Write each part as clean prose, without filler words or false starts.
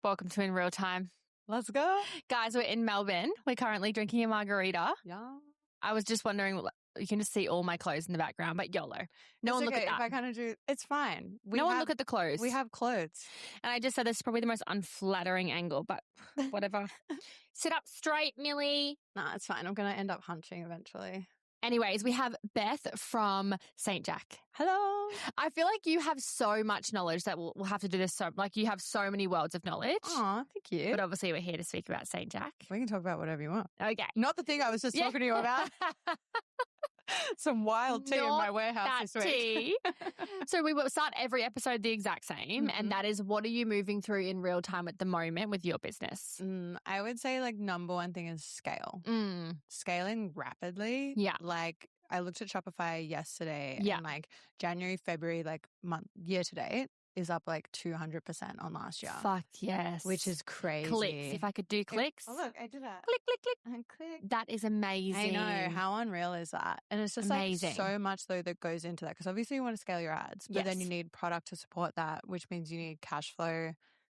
Welcome to In Real Time. Let's go. Guys, we're in Melbourne. We're currently drinking a margarita. Yeah. I was just wondering, you can just see all my clothes in the background, but YOLO. No one look at that. If I kind of do, it's fine. No one look at the clothes. We have clothes. And I just said this is probably the most unflattering angle, but whatever. Sit up straight, Millie. Nah, it's fine. I'm going to end up hunching eventually. Anyways, we have Beth from St. Jack. Hello. I feel like you have so much knowledge that we'll have to do this. You have so many worlds of knowledge. Oh, thank you. But obviously we're here to speak about St. Jack. We can talk about whatever you want. Okay. Not the thing I was just talking to you about. Some wild tea in my warehouse this week. So we will start every episode the exact same. And that is, what are you moving through in real time at the moment with your business? I would say number one thing is scale. Scaling rapidly. Yeah. I looked at Shopify yesterday. Yeah. And January, February, year to date is up 200% on last year. Fuck yes. Which is crazy. Clicks. If I could do clicks. Oh, look, I did that. Click, click, click. And click. That is amazing. I know. How unreal is that? And it's just amazing. So much though that goes into that. Because obviously you want to scale your ads, but then you need product to support that, which means you need cash flow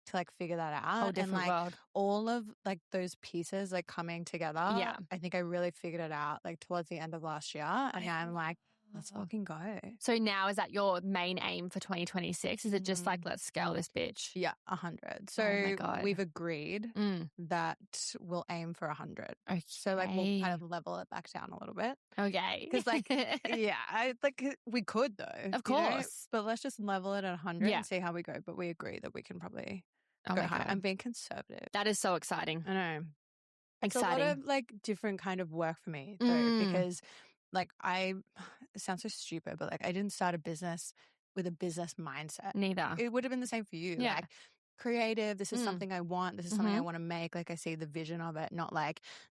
to figure that out. Whole different world. All of those pieces coming together. Yeah. I think I really figured it out towards the end of last year. And now I'm let's fucking go. So now is that your main aim for 2026? Is it just let's scale this bitch? Yeah, 100. So we've agreed that we'll aim for 100. Okay. So we'll kind of level it back down a little bit. Okay. Because we could though. Of course. But let's just level it at 100 and see how we go. But we agree that we can probably go higher. I'm being conservative. That is so exciting. I know. Exciting. It's a lot of different kind of work for me though, because it sounds so stupid, but I didn't start a business with a business mindset. Neither. It would have been the same for you. Yeah. Creative, this is something I want, this is something I want to make. I see the vision of it, not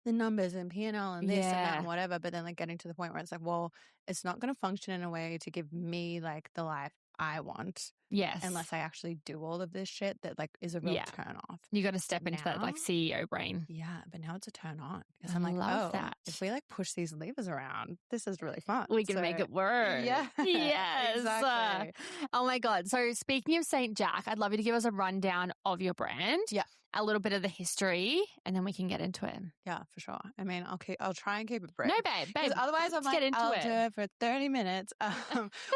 the numbers and P&L and this and that and whatever, but then getting to the point where it's well, it's not going to function in a way to give me the life I want. Yes. Unless I actually do all of this shit that is a real turn off. You got to step into that CEO brain. Yeah, but now it's a turn on. Because I love that. If we push these levers around, this is really fun. We can make it work. Yeah. Yes. Exactly. Oh my God. So speaking of St. Jack, I'd love you to give us a rundown of your brand. Yeah. A little bit of the history, and then we can get into it. Yeah, for sure. I mean, I'll try and keep it brief. No, babe. Otherwise I'm get into I'll it. do it for 30 minutes.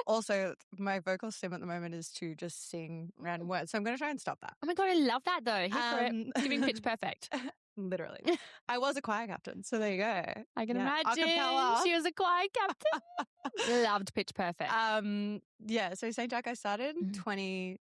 Also, my vocal stim at the moment is to just sing random words. So I'm going to try and stop that. Oh my God, I love that though. Here for it. Giving pitch perfect. Literally. I was a choir captain, so there you go. I can imagine. Acapella. She was a choir captain. Loved pitch perfect. So St. Jack I started in 2020.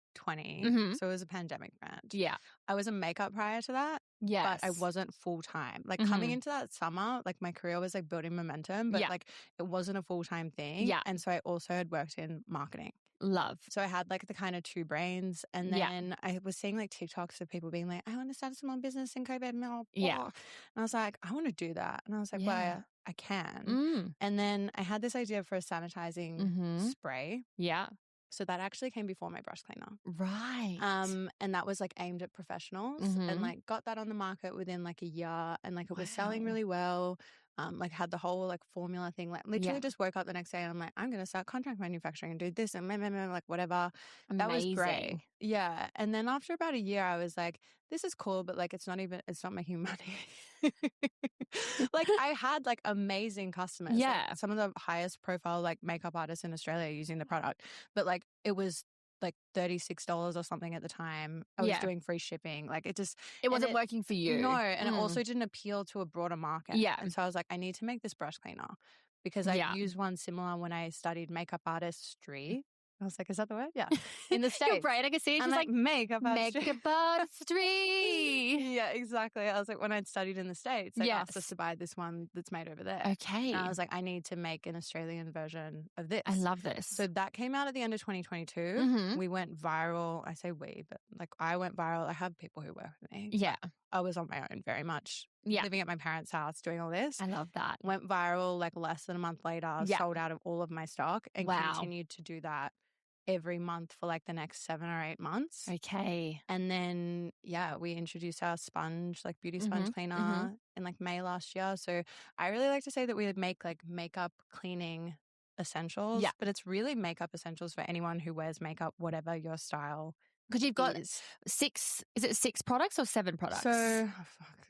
So it was a pandemic brand. Yeah. I was in makeup prior to that. Yes. But I wasn't full-time. Coming into that summer, my career was building momentum, but it wasn't a full-time thing. Yeah. And so I also had worked in marketing. Love. So I had the kind of two brains. And then I was seeing TikToks of people being I want to start a small business in COVID. Yeah. And I was I want to do that. And I was well, I can. And then I had this idea for a sanitizing spray. Yeah. So that actually came before my brush cleaner. Right. And that was aimed at professionals and got that on the market within a year, and it was selling really well. Had the whole formula thing. Literally just woke up the next day and I'm going to start contract manufacturing and do this and whatever. Amazing. That was great. Yeah. And then after about a year, I was this is cool, but it's not making money. I had amazing customers. Yeah. Some of the highest profile makeup artists in Australia using the product, but it was $36 or something at the time. I was doing free shipping. It wasn't working for you. No. And it also didn't appeal to a broader market. Yeah. And so I was I need to make this brush cleaner because I used one similar when I studied makeup artistry. I was is that the word? Yeah. In the States. Your brain, I can see it. I'm just makeup artistry. Makeup artistry. Yeah, exactly. I was when I'd studied in the States, they asked us to buy this one that's made over there. Okay. And I was I need to make an Australian version of this. I love this. So that came out at the end of 2022. We went viral. I say we, but I went viral. I have people who work with me. Yeah. I was on my own very much. Yeah. Living at my parents' house, doing all this. I love that. Went viral less than a month later, sold out of all of my stock and continued to do that every month for the next 7 or 8 months. Okay. And then, we introduced our sponge, beauty sponge cleaner in May last year. So I really like to say that we would make makeup cleaning essentials. Yeah. But it's really makeup essentials for anyone who wears makeup, whatever your style Because you've got six products or 7 products? So,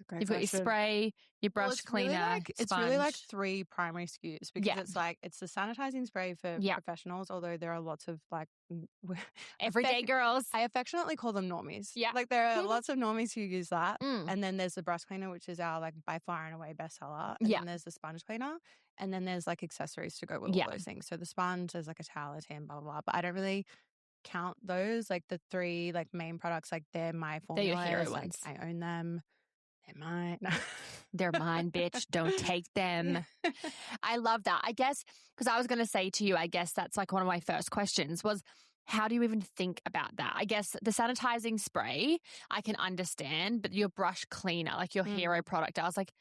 great You've got your spray, your brush cleaner, sponge. It's really like 3 primary SKUs because it's the sanitizing spray for professionals, although there are lots of like everyday girls. I affectionately call them normies. Yeah. Like there are lots of normies who use that. And then there's the brush cleaner, which is our like by far and away bestseller. And then there's the sponge cleaner. And then there's like accessories to go with all those things. So the sponge is like a towel, a tin, blah, blah, blah. But I don't really count those, like the 3 like main products, like they're my formulas. They're your hero ones. I own them. They're mine. They're mine, bitch. Don't take them. I love that. I guess because I was going to say to you, I guess that's like one of my first questions was, how do you even think about that? I guess the sanitizing spray, I can understand, but your brush cleaner, like your hero product, I was like,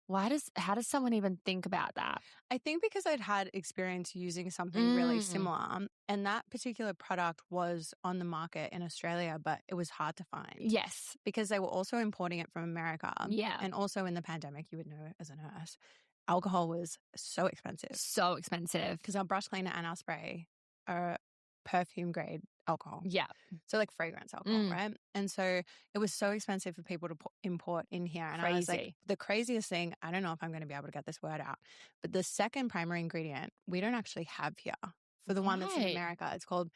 how does someone even think about that? I think because I'd had experience using something really similar, and that particular product was on the market in Australia, but it was hard to find. Yes. Because they were also importing it from America. Yeah. And also in the pandemic, you would know as a nurse, alcohol was so expensive. So expensive. Because our brush cleaner and our spray are perfume grade alcohol. Yeah. So like fragrance alcohol, right? And so it was so expensive for people to import in here. And I was like, the craziest thing, I don't know if I'm going to be able to get this word out, but the second primary ingredient we don't actually have here. For the one that's in America, it's called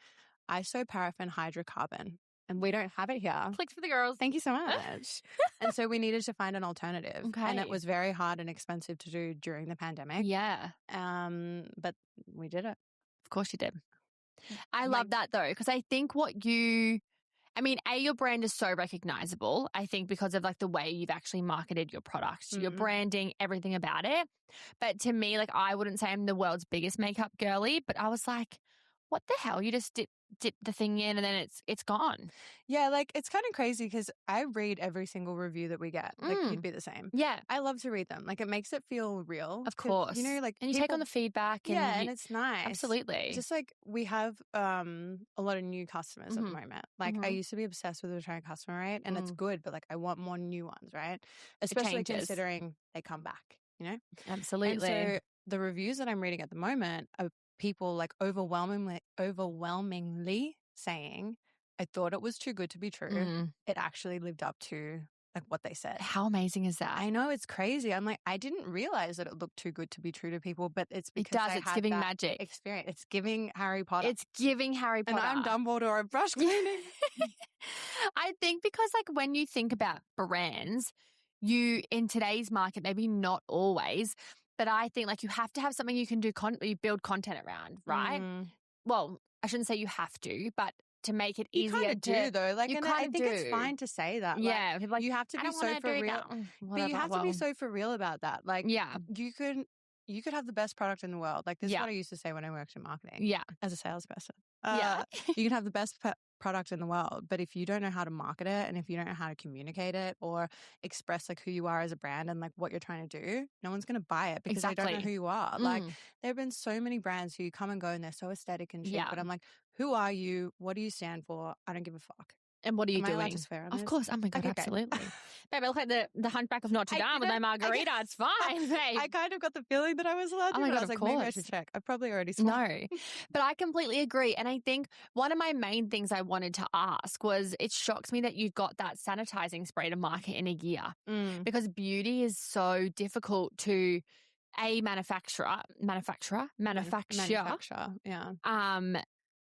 isoparaffin hydrocarbon. And we don't have it here. Clicks for the girls. Thank you so much. And so we needed to find an alternative. Okay. And it was very hard and expensive to do during the pandemic. Yeah. But we did it. Of course you did. I love that though, because I think your brand is so recognizable, I think, because of like the way you've actually marketed your product, your branding, everything about it. But to me, like, I wouldn't say I'm the world's biggest makeup girly, but I was like, what the hell? You just dip the thing in and then it's gone. Yeah, like it's kind of crazy because I read every single review that we get. Like you'd be the same. Yeah. I love to read them. Like it makes it feel real. Of course. You know, like and you take on the feedback. And it's nice. Absolutely. Just like we have a lot of new customers at the moment. Like I used to be obsessed with return customer rate and it's good, but like I want more new ones, right? Especially considering they come back, you know? Absolutely. And so the reviews that I'm reading at the moment are people like overwhelmingly saying, I thought it was too good to be true. It actually lived up to like what they said. How amazing is that? I know, it's crazy. I'm like, I didn't realize that it looked too good to be true to people, but it's because it's giving magic experience. It's giving Harry Potter. It's giving Harry Potter. And I'm Dumbledore of brush cleaning. I think because like when you think about brands, you in today's market, maybe not always, but I think like you have to have something you can do, you build content around, right? Well, I shouldn't say you have to, but to make it easier you kind of do though. Like, and I think it's fine to say that. Yeah. Like, you have to be so for real. But you have to be so for real about that. Like, you could have the best product in the world. Like this is what I used to say when I worked in marketing. Yeah. As a salesperson. You can have the best product in the world, but if you don't know how to market it and if you don't know how to communicate it or express like who you are as a brand and like what you're trying to do, no one's going to buy it because they don't know who you are. Like there have been so many brands who come and go and they're so aesthetic and shit, but I'm like, who are you? What do you stand for? I don't give a fuck. And what are you Am doing? I allowed to swear on of this? course. Oh my God, absolutely. Babe, I look like the Hunchback of Notre Dame with my margarita. It's fine, babe. I kind of got the feeling that I was allowed to. Oh my God, I was like, maybe I should check. I probably already saw. No, but I completely agree. And I think one of my main things I wanted to ask was it shocks me that you got that sanitizing spray to market in a year because beauty is so difficult to manufacture. Yeah.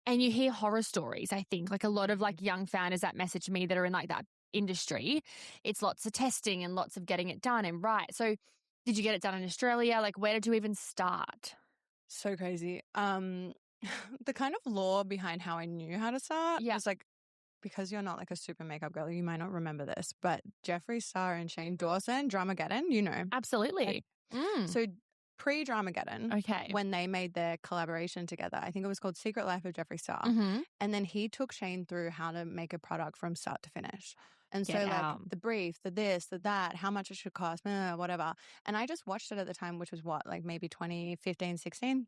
And you hear horror stories, I think, like a lot of like young founders that message me that are in like that industry. It's lots of testing and lots of getting it done and right. So did you get it done in Australia? Like where did you even start? So crazy. The kind of lore behind how I knew how to start was like, because you're not like a super makeup girl, you might not remember this, but Jeffree Star and Shane Dawson, Dramageddon, you know. Absolutely. So pre-Dramageddon, when they made their collaboration together, I think it was called Secret Life of Jeffree Star. And then he took Shane through how to make a product from start to finish. And like the brief, the this, the that, how much it should cost, whatever. And I just watched it at the time, which was like maybe 2015, 16.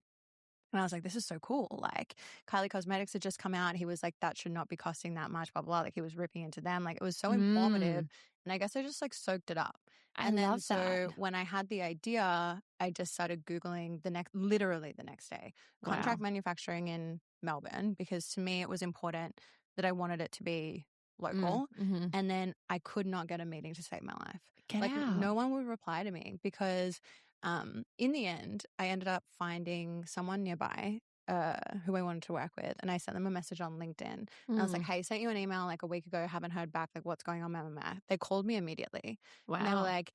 And I was like, this is so cool. Like Kylie Cosmetics had just come out. He was like, that should not be costing that much, blah, blah, blah. Like he was ripping into them. Like it was so informative. And I guess I just like soaked it up. So when I had the idea, I just started Googling literally the next day, contract manufacturing in Melbourne, because to me it was important that I wanted it to be local. And then I could not get a meeting to save my life. Get like out. no one would reply to me because in the end, I ended up finding someone nearby who I wanted to work with. And I sent them a message on LinkedIn. And I was like, hey, sent you an email like a week ago, haven't heard back, like what's going on, blah, blah, blah. They called me immediately. Wow. And they were like,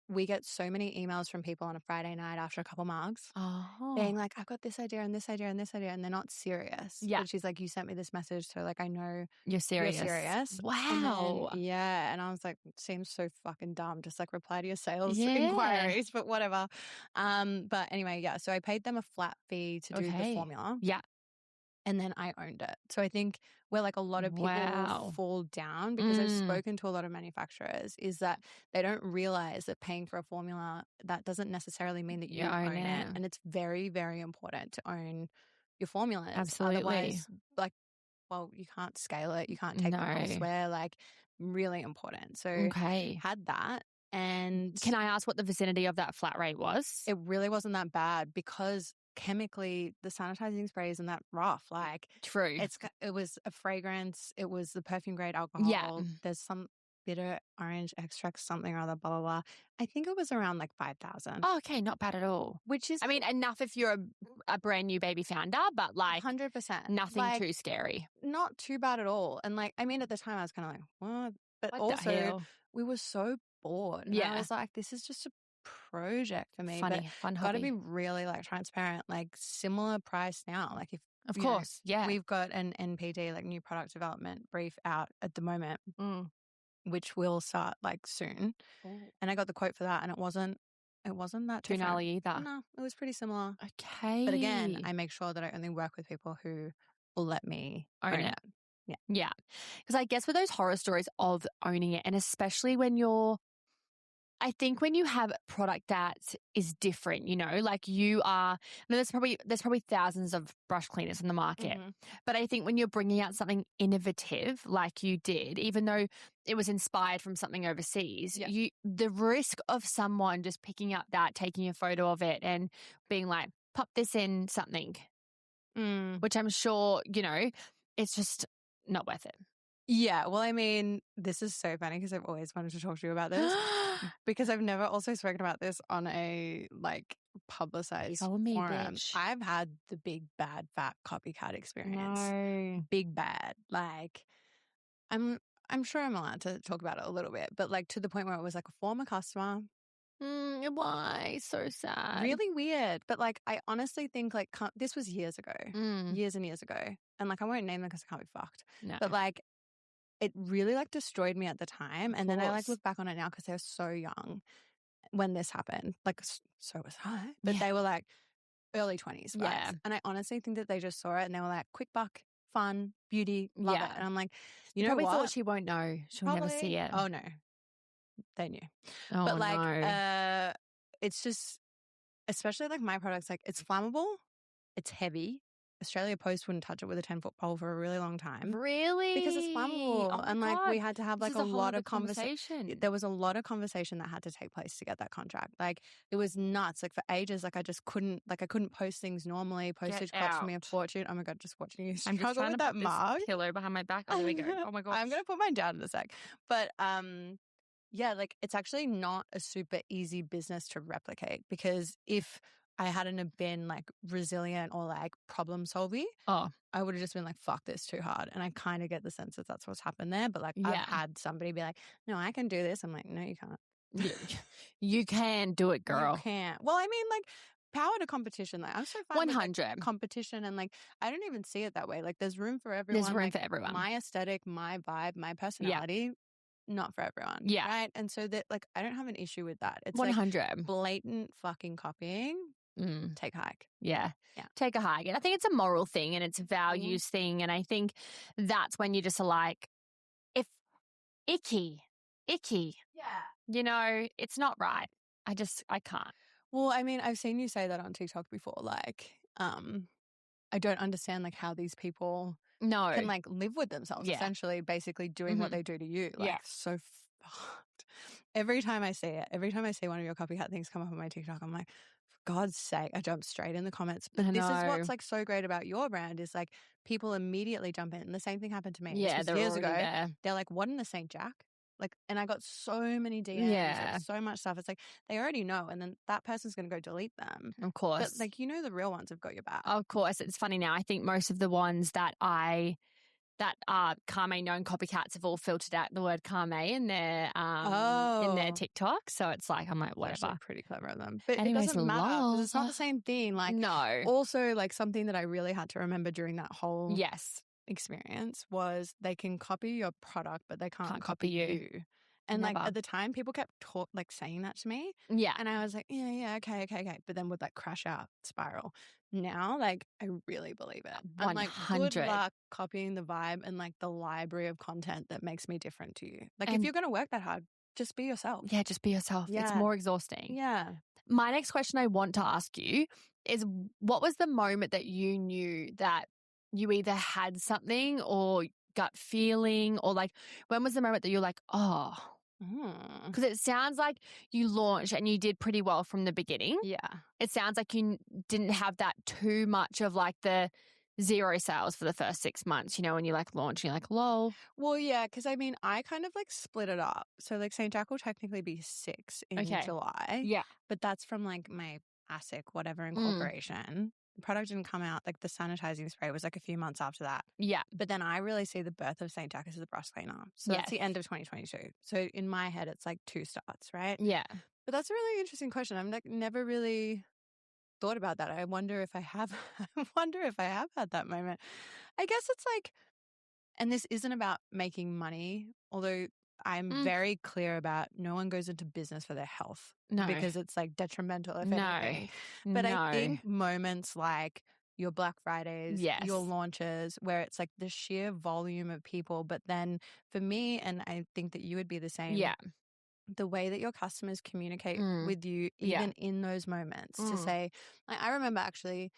we get so many emails from people on a Friday night after a couple mugs being like, I've got this idea and this idea and this idea. And they're not serious. Yeah. But she's like, you sent me this message. So like, I know you're serious. Wow. And then, and I was like, seems so fucking dumb. Just like reply to your sales inquiries, but whatever. But anyway, yeah. So I paid them a flat fee to do the formula. Yeah. And then I owned it. So I think where like a lot of people fall down, because I've spoken to a lot of manufacturers, is that they don't realize that paying for a formula, that doesn't necessarily mean that you own it. And it's very, very important to own your formulas. Absolutely. Otherwise, like, well, you can't scale it. You can't take them elsewhere. Like, really important. So had that. And can I ask what the vicinity of that flat rate was? It really wasn't that bad because chemically the sanitizing spray isn't that rough. Like, true. It was a fragrance. It was the perfume grade alcohol. Yeah. There's some bitter orange extract, something or other, blah, blah, blah. I think it was around like 5,000. Oh, okay. Not bad at all. Which is, I mean, enough if you're a brand new baby founder, but like 100%. Nothing like, too scary. Not too bad at all. And like, I mean, at the time I was kind of like, what? But what also we were so bored. And I was like, this is just a project for me. Fun hobby. Got to be really like transparent, like similar price now. Like if of course, we've got an NPD, like new product development brief out at the moment, which will start like soon. And I got the quote for that, and it wasn't that too gnarly either. No, it was pretty similar. Okay, but again, I make sure that I only work with people who will let me own it. Yeah, because I guess with those horror stories of owning it, and especially when you're, I think when you have a product that is different, you know, like you are, there's probably thousands of brush cleaners in the market. But I think when you're bringing out something innovative like you did, even though it was inspired from something overseas, the risk of someone just picking up that, taking a photo of it and being like, pop this in something, which I'm sure, you know, it's just not worth it. Yeah, well, I mean, this is so funny because I've always wanted to talk to you about this because I've never also spoken about this on a like publicized forum. Bitch. I've had the big bad fat copycat experience. No. Big bad. Like, I'm sure I'm allowed to talk about it a little bit, but like to the point where it was like a former customer. Why? So sad. Really weird. But like, I honestly think like this was years ago, years and years ago. And like, I won't name them because I can't be fucked. No. But like, it really like destroyed me at the time. And then I like look back on it now because they were so young when this happened. Like, so was I. But they were like early 20s. Yeah. And I honestly think that they just saw it and they were like, quick buck, fun, beauty, love it. And I'm like, you know probably what? thought she won't know. She'll never see it. Oh, no. They knew. Oh, but like, no. it's just, especially like my products, like it's flammable, it's heavy. Australia Post wouldn't touch it with a 10-foot pole for a really long time. Really? Because it's flammable. Oh and like we had to have like a lot of conversation. There was a lot of conversation that had to take place to get that contract. Like it was nuts. Like for ages, like I just couldn't, like I couldn't post things normally. Postage cost me a fortune. Oh my God, just watching you struggle I'm just with that mug. Pillow behind my back. Oh, there we go. Oh my God. I'm going to put mine down in a sec. But yeah, like it's actually not a super easy business to replicate because if I hadn't have been like resilient or like problem solving, I would have just been like, fuck this too hard. And I kind of get the sense that that's what's happened there. But like I've had somebody be like, no, I can do this. I'm like, no, you can't. You can do it, girl. You can't. Well, I mean, like power to competition. Like I'm so fine 100 with, like, competition, and like I don't even see it that way. Like there's room for everyone. There's room like, for everyone. My aesthetic, my vibe, my personality. Not for everyone. Yeah. Right. And so that like I don't have an issue with that. It's 100. like blatant fucking copying. Take a hike. Yeah. Take a hike. And I think it's a moral thing and it's a values thing. And I think that's when you just are like, if icky. Yeah. You know, it's not right. I can't. Well, I mean, I've seen you say that on TikTok before. Like, I don't understand like how these people can like live with themselves, essentially, basically doing what they do to you. Like, so fucked. Every time I see it, every time I see one of your copycat things come up on my TikTok, I'm like, God's sake, I jumped straight in the comments. But this is what's like so great about your brand is like people immediately jump in. And the same thing happened to me. Yeah, this was years ago. There. They're like, what in the St. Jack? Like, and I got so many DMs, like so much stuff. It's like they already know, and then that person's going to go delete them. Of course. But like, you know, the real ones have got your back. Of course. It's funny now. I think most of the ones that are Kaarme known copycats have all filtered out the word Kaarme in their TikTok. So it's like, I'm like, whatever. Actually pretty clever of them. But anyways, it doesn't matter because it's not the same thing. Like, no. Also, like something that I really had to remember during that whole experience was they can copy your product, but they can't copy you. And like at the time, people kept saying that to me. Yeah. And I was like, yeah, okay. But then would like crash out, spiral. Now, like I really believe it. 100. I'm like, good luck copying the vibe and like the library of content that makes me different to you. Like if you're going to work that hard, just be yourself. Yeah, just be yourself. Yeah. It's more exhausting. Yeah. My next question I want to ask you is, what was the moment that you knew that you either had something or gut feeling, or like when was the moment that you're like, oh, because it sounds like you launched and you did pretty well from the beginning. Yeah. It sounds like you didn't have that too much of like the zero sales for the first 6 months, you know, when you like launch, you're like, lol. Well, yeah, because I mean, I kind of like split it up. So like St. Jack will technically be 6 in July. Yeah. But that's from like my ASIC, whatever, incorporation. The product didn't come out, like the sanitizing spray was like a few months after that. Yeah. But then I really see the birth of St. Jack as the brush cleaner. So that's the end of 2022. So in my head, it's like 2 starts, right? Yeah. But that's a really interesting question. I'm like never really thought about that. I wonder if I have had that moment. I guess it's like, and this isn't about making money, although I'm very clear about no one goes into business for their health. No. Because it's like detrimental if anything. But I think moments like your Black Fridays, your launches, where it's like the sheer volume of people. But then for me, and I think that you would be the same. Yeah. The way that your customers communicate with you, even in those moments, to say, I remember actually,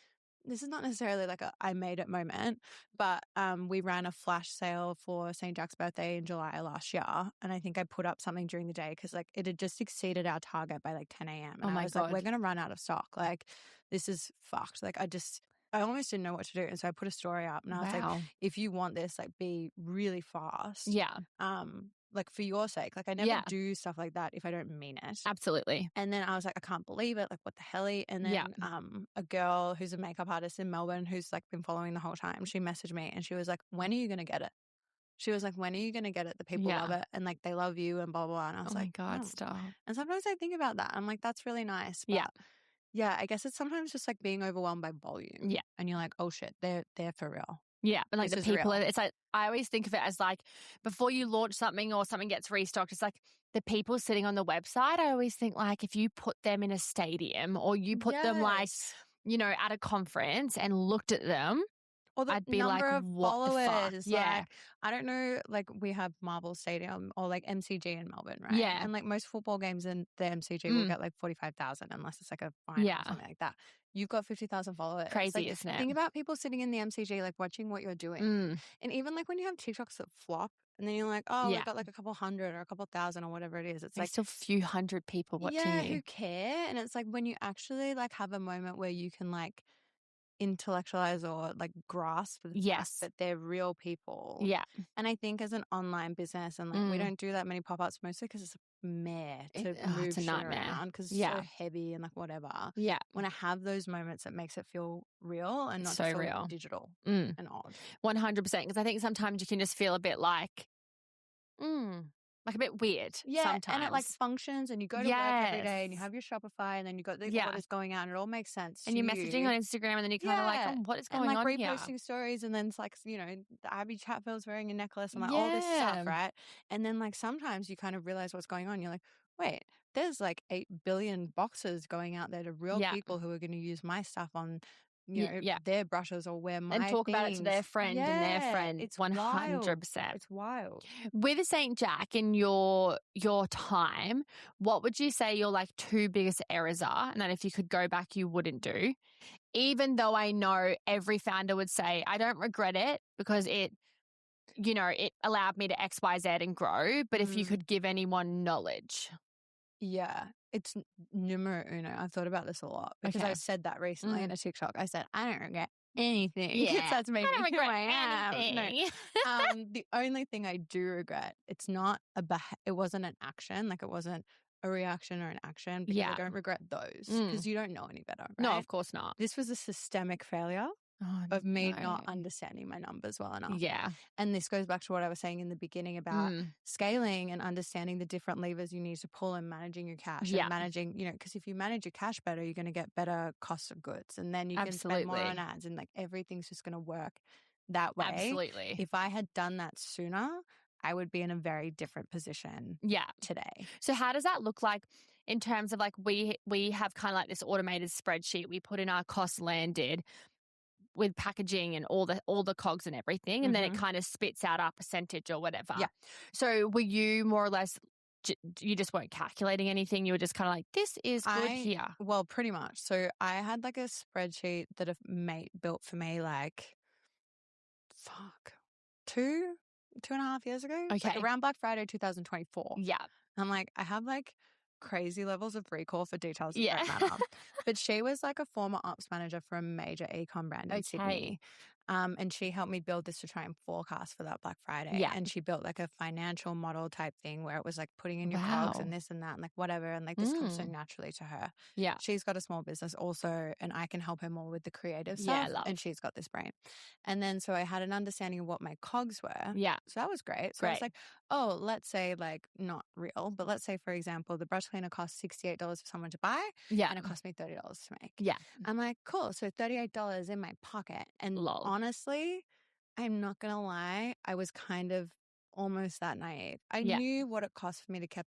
this is not necessarily like a I made it moment, but we ran a flash sale for St. Jack's birthday in July last year. And I think I put up something during the day because like it had just exceeded our target by like 10 a.m. And I was like, we're going to run out of stock. Like this is fucked. Like I almost didn't know what to do. And so I put a story up and I was like, if you want this, like be really fast. Yeah. Like for your sake. Like I never do stuff like that if I don't mean it. Absolutely. And then I was like, I can't believe it. Like what the hell? And then a girl who's a makeup artist in Melbourne who's like been following the whole time, she messaged me and she was like, when are you going to get it? She was like, when are you going to get it? The people love it and like they love you and blah, blah, blah. And I was like, my God, stop. And sometimes I think about that. I'm like, that's really nice. But yeah, I guess it's sometimes just like being overwhelmed by volume. Yeah. And you're like, oh shit, they're for real. Yeah. And like the people, it's like, I always think of it as like before you launch something or something gets restocked, it's like the people sitting on the website. I always think like if you put them in a stadium or you put them like, you know, at a conference and looked at them, or I'd be like, what the fuck? Yeah. Like, I don't know, like we have Marvel Stadium or like MCG in Melbourne, right? Yeah. And like most football games in the MCG will get like 45,000 unless it's like a final or something like that. You've got 50,000 followers. Crazy, like, isn't it? Think about people sitting in the MCG, like watching what you're doing. And even like when you have TikToks that flop and then you're like, oh, we've got like a couple hundred or a couple thousand or whatever it is. It's like still a few hundred people watching you. Yeah, who care? And it's like when you actually like have a moment where you can like intellectualize or like grasp the fact that they're real people. Yeah. And I think as an online business and like we don't do that many pop-ups mostly because it's a mare to move shit around because it's so heavy and like whatever. Yeah. When I have those moments, it makes it feel real and not so just real. Digital and odd. 100%. Because I think sometimes you can just feel a bit like, like a bit weird sometimes. And it like functions and you go to work every day and you have your Shopify and then you got the orders going out and it all makes sense. And you're messaging on Instagram and then you're kind of like, oh, what is going on here? And like reposting stories and then it's like, you know, Abby Chatfield's wearing a necklace and like all this stuff, right? And then like sometimes you kind of realize what's going on. You're like, wait, there's like 8 billion boxes going out there to real people who are going to use my stuff on you know, their brushes or wear my and talk things. about it to their friend and their friend. It's 100%. Wild. It's wild. With St. Jack in your time, what would you say your like 2 biggest errors are? And then if you could go back, you wouldn't do. Even though I know every founder would say, I don't regret it because it, you know, it allowed me to X, Y, Z and grow. But if you could give anyone knowledge. Yeah. it's numero uno. I've thought about this a lot because I said that recently in a TikTok. I said, I don't regret anything. Yeah. That's me. I don't regret anything. anything. The only thing I do regret, it wasn't an action. Like it wasn't a reaction or an action, because I don't regret those because you don't know any better, right? No, of course not. This was a systemic failure of me not understanding my numbers well enough. Yeah. And this goes back to what I was saying in the beginning about scaling and understanding the different levers you need to pull and managing your cash and managing, because if you manage your cash better, you're going to get better cost of goods, and then you can spend more on ads, and like everything's just going to work that way. Absolutely. If I had done that sooner, I would be in a very different position today. So how does that look like in terms of like we have kind of like this automated spreadsheet. We put in our costs landed with packaging and all the cogs and everything, and then it kind of spits out our percentage or whatever. Yeah. So were you more or less, you just weren't calculating anything? You were just kind of like, this is good here. Well, pretty much. So I had like a spreadsheet that a mate built for me like, 2.5 years ago. Okay. Like around Black Friday 2024. Yeah. I'm like, I have like crazy levels of recall for details that don't matter. But she was like a former ops manager for a major e-com brand in Sydney. And she helped me build this to try and forecast for that Black Friday. Yeah. And she built like a financial model type thing where it was like putting in your cogs and this and that and like whatever. And like this comes so naturally to her. Yeah. She's got a small business also, and I can help her more with the creative stuff. Yeah, and she's got this brain. And then so I had an understanding of what my cogs were. Yeah. So that was great. So I was like, oh, let's say like not real, but let's say, for example, the brush cleaner costs $68 for someone to buy. Yeah. And it cost me $30 to make. Yeah. I'm like, cool. So $38 in my pocket. And honestly, I'm not going to lie, I was kind of almost that naive. I knew what it cost for me to keep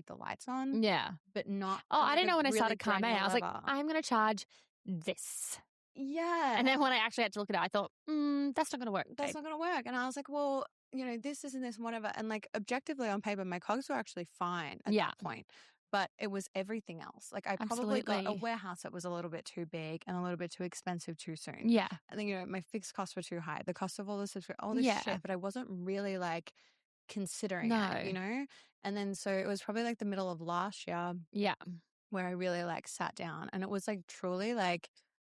the lights on. Yeah. But not. Oh, I didn't know when I started Kaarme. I was like, I'm going to charge this. Yeah. And then when I actually had to look at it, I thought, that's not going to work. That's not going to work. And I was like, well, this isn't this and whatever. And like objectively on paper, my cogs were actually fine at that point. But it was everything else. Like I probably got a warehouse that was a little bit too big and a little bit too expensive too soon. Yeah. I think, my fixed costs were too high. The cost of all this shit, but I wasn't really like considering it, And then so it was probably like the middle of last year. Yeah. Where I really like sat down, and it was like truly like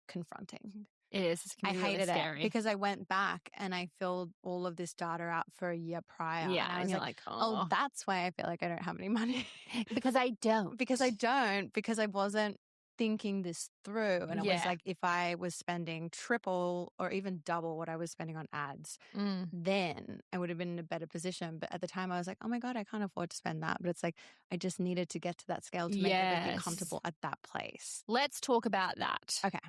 confronting. It is. I hated it because I went back and I filled all of this data out for a year prior. Yeah. And I was like, oh, that's why I feel like I don't have any money. Because I don't. Because I wasn't thinking this through. And it was like, if I was spending triple or even double what I was spending on ads, then I would have been in a better position. But at the time I was like, oh my God, I can't afford to spend that. But it's like, I just needed to get to that scale to make everything comfortable at that place. Let's talk about that. Okay.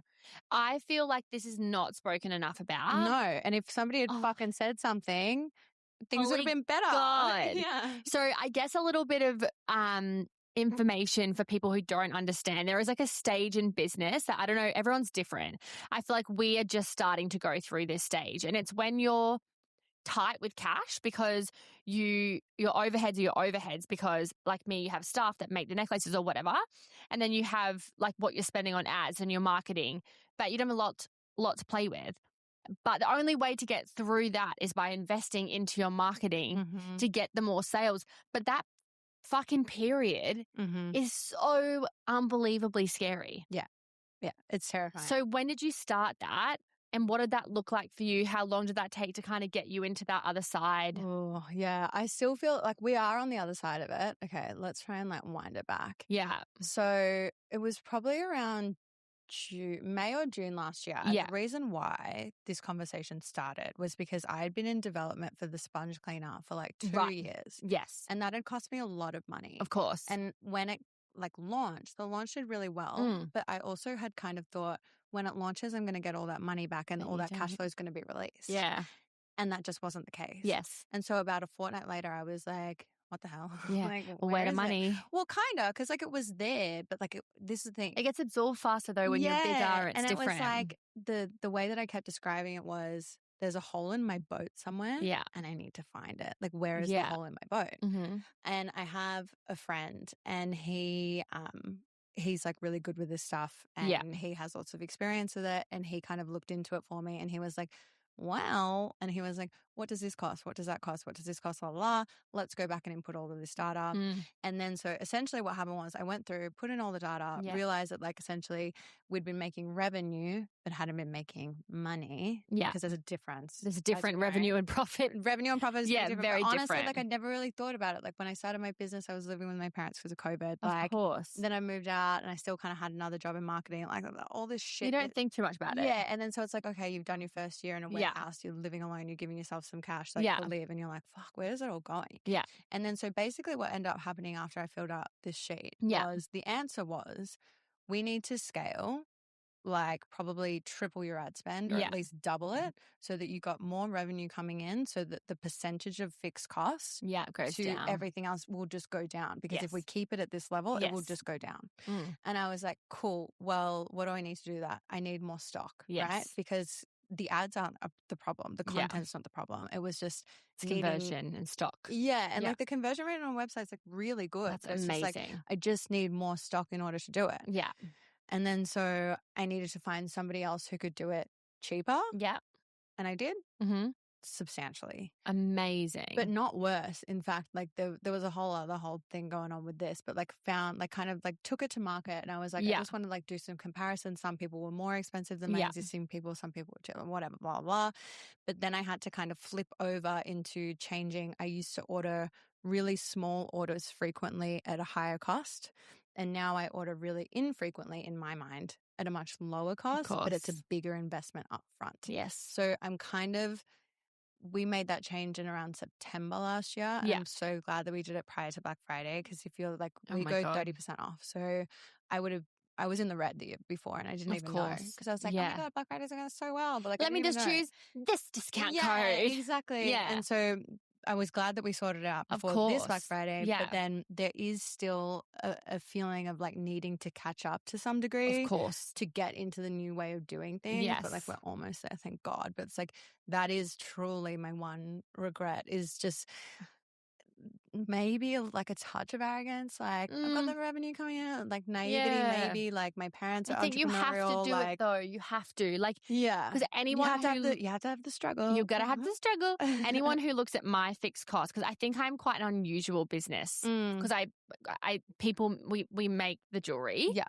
I feel like this is not spoken enough about. No. And if somebody had fucking said something, things would have been better. God. Yeah. So I guess a little bit of information for people who don't understand. There is like a stage in business that, I don't know, everyone's different. I feel like we are just starting to go through this stage, and it's when you're tight with cash because your overheads are your overheads, because like me, you have staff that make the necklaces or whatever, and then you have like what you're spending on ads and your marketing, but you don't have a lot to play with. But the only way to get through that is by investing into your marketing to get the more sales. But that fucking period is so unbelievably scary. Yeah. Yeah. It's terrifying. So when did you start that? And what did that look like for you? How long did that take to kind of get you into that other side? Oh, yeah. I still feel like we are on the other side of it. Okay, let's try and like wind it back. Yeah. So it was probably around May or June last year. Yeah. The reason why this conversation started was because I had been in development for the sponge cleaner for like 2 years. Yes. And that had cost me a lot of money. Of course. And when it like launched, the launch did really well. But I also had kind of thought, when it launches, I'm going to get all that money back and all that cash flow is going to be released. Yeah. And that just wasn't the case. Yes. And so about a fortnight later, I was like, what the hell? Yeah. Like, where the money? Well, kind of, because like it was there, but like this is the thing. It gets absorbed faster though when you're bigger. It's different. And it was like the way that I kept describing it was, there's a hole in my boat somewhere. Yeah. And I need to find it. Like, where is the hole in my boat? And I have a friend, and he's like really good with this stuff, and he has lots of experience with it, and he kind of looked into it for me, and he was like, wow. And he was like, what does this cost? What does that cost? What does this cost? La, la, la. Let's go back and input all of this data. And then so essentially what happened was I went through, put in all the data, realized that like essentially we'd been making revenue but hadn't been making money. Yeah. Because there's a difference. There's a different revenue and profit. Revenue and profit is very different. Very but honestly, different. like I never really thought about it. Like when I started my business, I was living with my parents because of COVID. Of course. Then I moved out and I still kind of had another job in marketing. Like all this shit. You don't think too much about it. Yeah. And then so it's like, okay, you've done your first year in a warehouse. You're living alone. You're giving yourself some cash to live. And you're like, fuck, where's it all going? Yeah. And then so basically what ended up happening after I filled out this sheet was the answer was we need to scale, like probably triple your ad spend or at least double it so that you got more revenue coming in so that the percentage of fixed costs goes to down. everything else will just go down because if we keep it at this level, it will just go down. And I was like, cool, well, what do I need to do that? I need more stock, right? Because the ads aren't the problem. The content's not the problem. It was just conversion and stock. Yeah. And like the conversion rate on websites like really good. That's amazing. Just like, I just need more stock in order to do it. Yeah. And then so I needed to find somebody else who could do it cheaper. Yeah. And I did substantially. Amazing. But not worse. In fact, like there was a whole thing going on with this, but like found like kind of like took it to market and I was like, I just want to like do some comparisons. Some people were more expensive than my existing people. Some people were cheaper, whatever, blah, blah. But then I had to kind of flip over into changing. I used to order really small orders frequently at a higher cost. And now I order really infrequently in my mind at a much lower cost, but it's a bigger investment up front. Yes. So we made that change in around September last year. And I'm so glad that we did it prior to Black Friday because if you're like, we go 30% off. So I was in the red the year before and I didn't even know because I was like, oh my God, Black Friday's going so well. But like, let me just choose this discount code. Exactly. Yeah. And so I was glad that we sorted it out before this Black Friday. Yeah. But then there is still a feeling of like needing to catch up to some degree. Of course. To get into the new way of doing things. Yes. But like we're almost there, thank God. But it's like that is truly my one regret is just maybe like a touch of arrogance. Like I've got the revenue coming in, like naivety maybe. Like my parents are entrepreneurial. I think you have to do it though. You have to. Like because anyone you have to have the struggle. You got to have the struggle. Anyone who looks at my fixed cost, because I think I'm quite an unusual business because we make the jewelry. Yeah.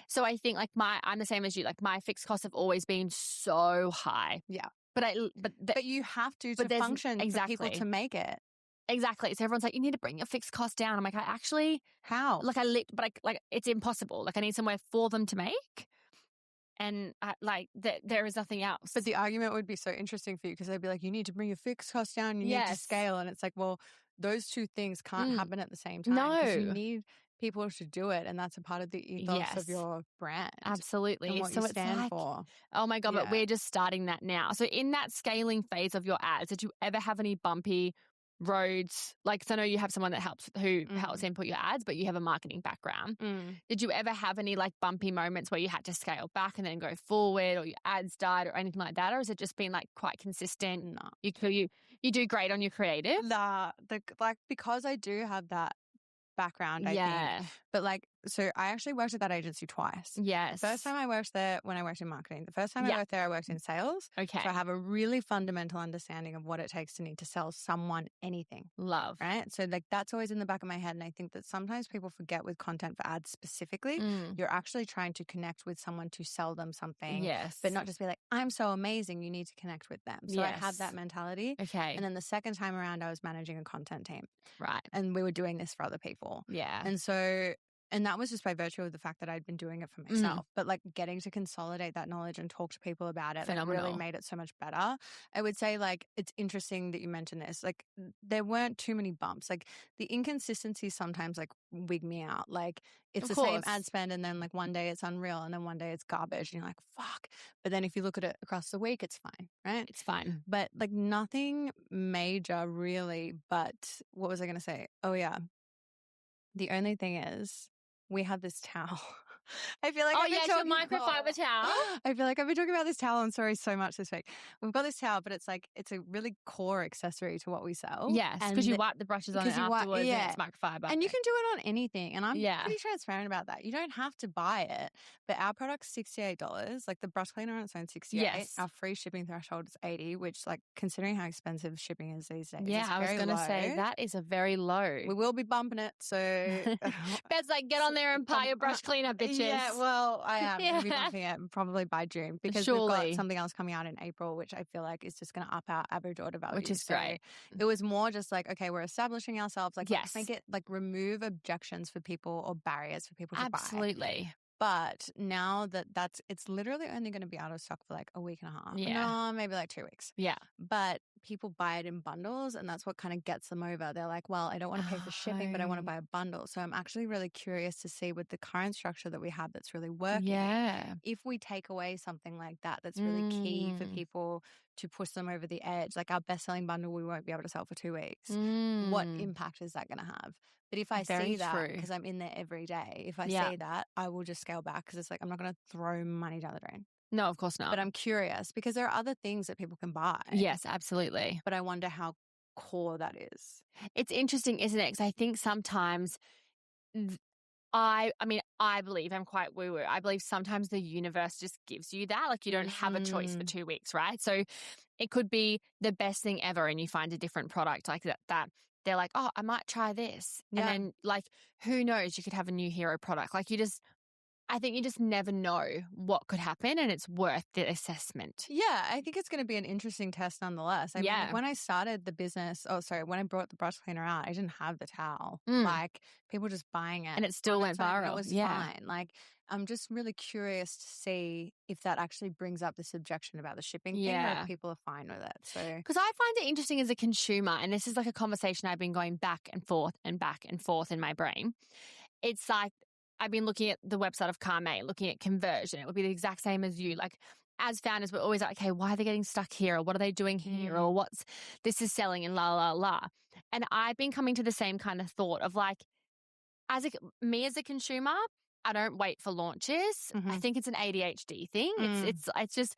So I think like I'm the same as you. Like my fixed costs have always been so high. Yeah. But you have to function for people to make it. Exactly. So everyone's like, you need to bring your fixed cost down. I'm like, how? Like like it's impossible. Like I need somewhere for them to make. And there is nothing else. But the argument would be so interesting for you because they'd be like, you need to bring your fixed cost down. You need to scale. And it's like, well, those two things can't happen at the same time. No. Because you need people to do it. And that's a part of the ethos of your brand. Absolutely. And what you stand for. Oh my God, but we're just starting that now. So in that scaling phase of your ads, did you ever have any bumpy roads? Like, so I know you have someone that helps input your ads, but you have a marketing background. Did you ever have any like bumpy moments where you had to scale back and then go forward, or your ads died, or anything like that, or has it just been like quite consistent? No, you do great on your creative. Because I do have that background, I think. But like, so I actually worked at that agency twice. Yes. The first time I worked there when I worked in marketing. The first time I worked there, I worked in sales. Okay. So I have a really fundamental understanding of what it takes to need to sell someone anything. Love. Right? So like that's always in the back of my head. And I think that sometimes people forget with content for ads specifically, you're actually trying to connect with someone to sell them something. Yes. But not just be like, I'm so amazing. You need to connect with them. So I had that mentality. Okay. And then the second time around, I was managing a content team. Right. And we were doing this for other people. Yeah. And that was just by virtue of the fact that I'd been doing it for myself. But like getting to consolidate that knowledge and talk to people about it like, really made it so much better. I would say like it's interesting that you mentioned this. Like there weren't too many bumps. Like the inconsistencies sometimes like wig me out. Like it's the same ad spend and then like one day it's unreal and then one day it's garbage and you're like, fuck. But then if you look at it across the week, it's fine, right? It's fine. But like nothing major really. But what was I going to say? Oh yeah. The only thing is we had this towel I feel like I've been talking your microfiber towel. I feel like I've been talking about this towel on Stories so much this week. We've got this towel, but it's a really core accessory to what we sell. Yes, because you wipe the brushes on it afterwards and it's microfiber. And you can do it on anything. And I'm pretty transparent about that. You don't have to buy it, but our product's $68. Like the brush cleaner on its own, $68. Yes. Our free shipping throreshold is $80, which, like, considering how expensive shipping is these days, yeah, I was going to say that is a very low. We will be bumping it. So Beth's like, get on there and buy your brush cleaner, bitches. Yeah, well, I am going to be bumping it probably by June, because we've got something else coming out in April, which I feel like is just going to up our average order value. Which is great. It was more just like, okay, we're establishing ourselves. Like, yes. let's make it, like, remove objections for people or barriers for people to buy. Absolutely. But now it's literally only going to be out of stock for like a week and a half. Yeah. No, maybe like 2 weeks. Yeah. But people buy it in bundles, and that's what kind of gets them over. They're like, well, I don't want to pay for shipping, but I want to buy a bundle. So I'm actually really curious to see, with the current structure that we have that's really working, if we take away something like that that's really key for people to push them over the edge. Like our best-selling bundle we won't be able to sell for 2 weeks. What impact is that going to have? But if I see that, because I'm in there every day, if I see that, I will just scale back, because it's like I'm not going to throw money down the drain. No, of course not. But I'm curious, because there are other things that people can buy. Yes, absolutely. But I wonder how core that is. It's interesting, isn't it? Because I think sometimes I believe, I'm quite woo-woo. I believe sometimes the universe just gives you that. Like, you don't have a choice for 2 weeks, right? So it could be the best thing ever, and you find a different product like that. They're like, oh, I might try this. Yeah. And then, like, who knows? You could have a new hero product. Like, I think you just never know what could happen, and it's worth the assessment. Yeah, I think it's going to be an interesting test nonetheless. I mean, when I started the business, when I brought the brush cleaner out, I didn't have the towel. Like, people just buying it. And it still went viral. It was fine. Like, I'm just really curious to see if that actually brings up this objection about the shipping thing, or if people are fine with it. So, because I find it interesting as a consumer, and this is like a conversation I've been going back and forth in my brain. It's like, I've been looking at the website of Kaarme, looking at conversion. It would be the exact same as you. Like, as founders, we're always like, okay, why are they getting stuck here? Or what are they doing here? Or this is selling and la, la, la. And I've been coming to the same kind of thought of like, as a consumer, I don't wait for launches. I think it's an ADHD thing. It's just,